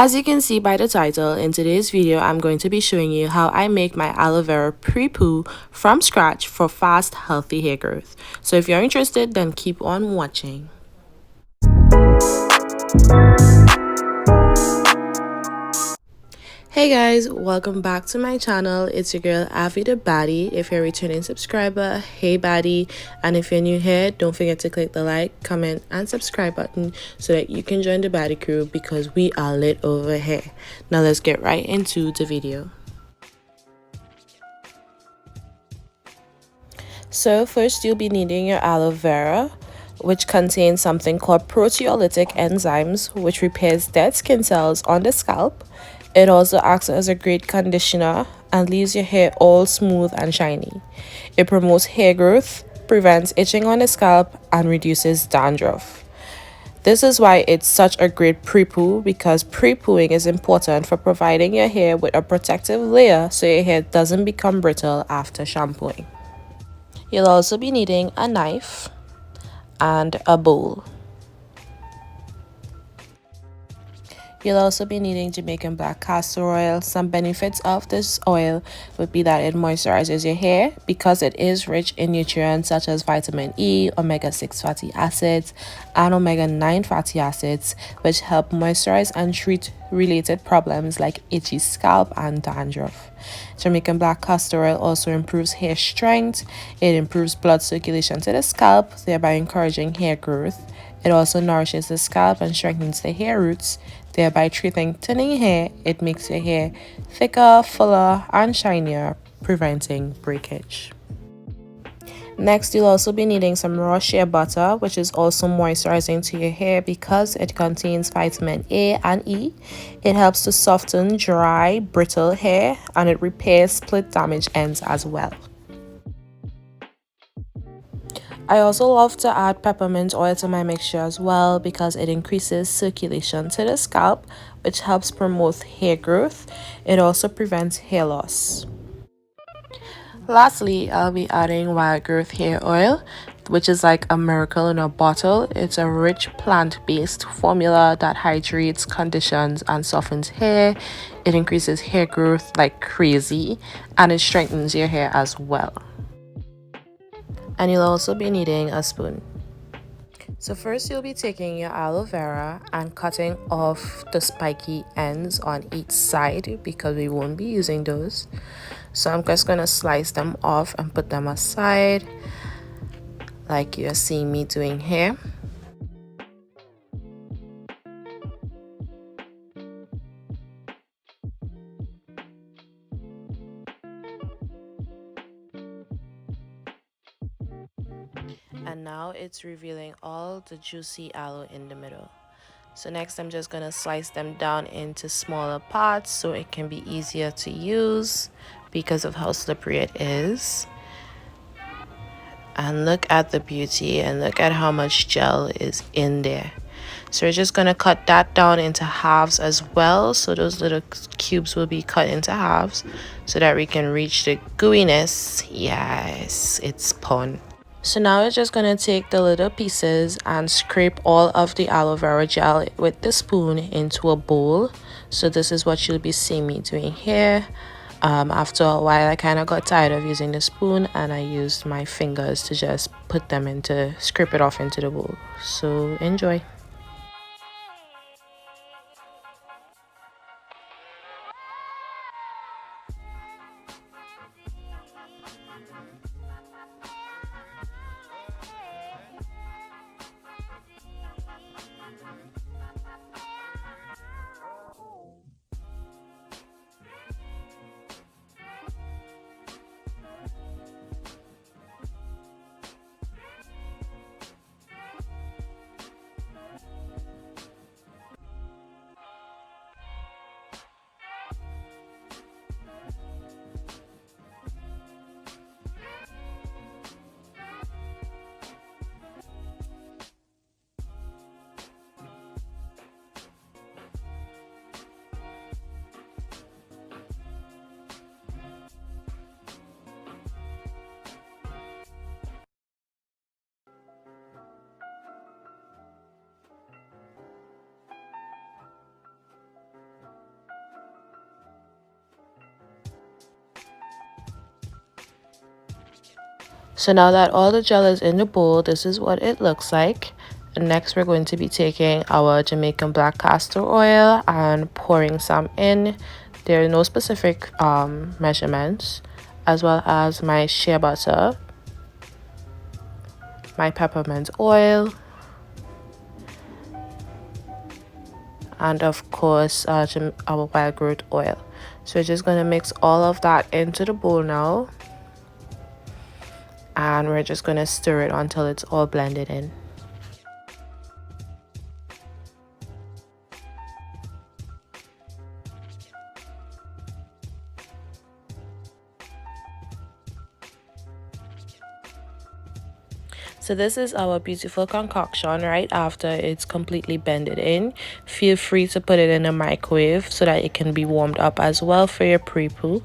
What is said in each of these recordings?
As you can see by the title, in today's video I'm going to be showing you how I make my aloe vera pre-poo from scratch for fast, healthy hair growth. So if you're interested, then keep on watching. Hey guys, welcome back to my channel. It's your girl Avi the Baddie. If you're a returning subscriber, hey baddie, and if you're new here, don't forget to click the like, comment and subscribe button so that you can join the baddie crew because we are lit over here. Now let's get right into the video. So first you'll be needing your aloe vera, which contains something called proteolytic enzymes, which repairs dead skin cells on the scalp. It also acts as a great conditioner and leaves your hair all smooth and shiny. It promotes hair growth, prevents itching on the scalp, and reduces dandruff. This is why it's such a great pre-poo, because pre-pooing is important for providing your hair with a protective layer so your hair doesn't become brittle after shampooing. You'll also be needing a knife and a bowl. You'll also be needing Jamaican black castor oil. Some benefits of this oil would be that it moisturizes your hair because it is rich in nutrients such as vitamin E, omega-6 fatty acids, and omega-9 fatty acids, which help moisturize and treat related problems like itchy scalp and dandruff. Jamaican black castor oil also improves hair strength. It improves blood circulation to the scalp, thereby encouraging hair growth. It also nourishes the scalp and strengthens the hair roots, thereby treating thinning hair. It makes your hair thicker, fuller, and shinier, preventing breakage. Next, you'll also be needing some raw shea butter, which is also moisturizing to your hair because it contains vitamin A and E. It helps to soften dry, brittle hair, and it repairs split damaged ends as well. I also love to add peppermint oil to my mixture as well because it increases circulation to the scalp, which helps promote hair growth. It also prevents hair loss. Lastly, I'll be adding wild growth hair oil, which is like a miracle in a bottle. It's a rich plant-based formula that hydrates, conditions, and softens hair. It increases hair growth like crazy, and it strengthens your hair as well. And you'll also be needing a spoon. So first you'll be taking your aloe vera and cutting off the spiky ends on each side because we won't be using those. So I'm just going to slice them off and put them aside like you're seeing me doing here. And now it's revealing all the juicy aloe in the middle. So next I'm just going to slice them down into smaller parts so it can be easier to use because of how slippery it is. And look at the beauty and look at how much gel is in there. So we're just going to cut that down into halves as well. So those little cubes will be cut into halves so that we can reach the gooiness. Yes, it's pun. So now we're just going to take the little pieces and scrape all of the aloe vera gel with the spoon into a bowl. So this is what you'll be seeing me doing here. After a while I kind of got tired of using the spoon and I used my fingers to just scrape it off into the bowl. So enjoy. So now that all the gel is in the bowl, this is what it looks like. And next we're going to be taking our Jamaican black castor oil and pouring some in. There are no specific measurements, as well as my shea butter, my peppermint oil, and of course our wild growth oil. So we're just going to mix all of that into the bowl now, and we're just going to stir it until it's all blended in. So this is our beautiful concoction right after it's completely blended in. Feel free to put it in a microwave so that it can be warmed up as well for your pre-poo.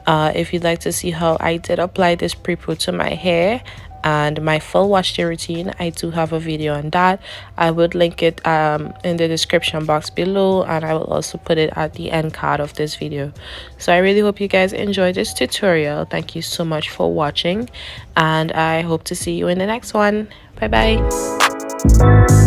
If you'd like to see how I did apply this pre-poo to my hair and my full wash day routine, I do have a video on that. I would link it in the description box below, and I will also put it at the end card of this video. So I really hope you guys enjoyed this tutorial. Thank you so much for watching, and I hope to see you in the next one. Bye bye.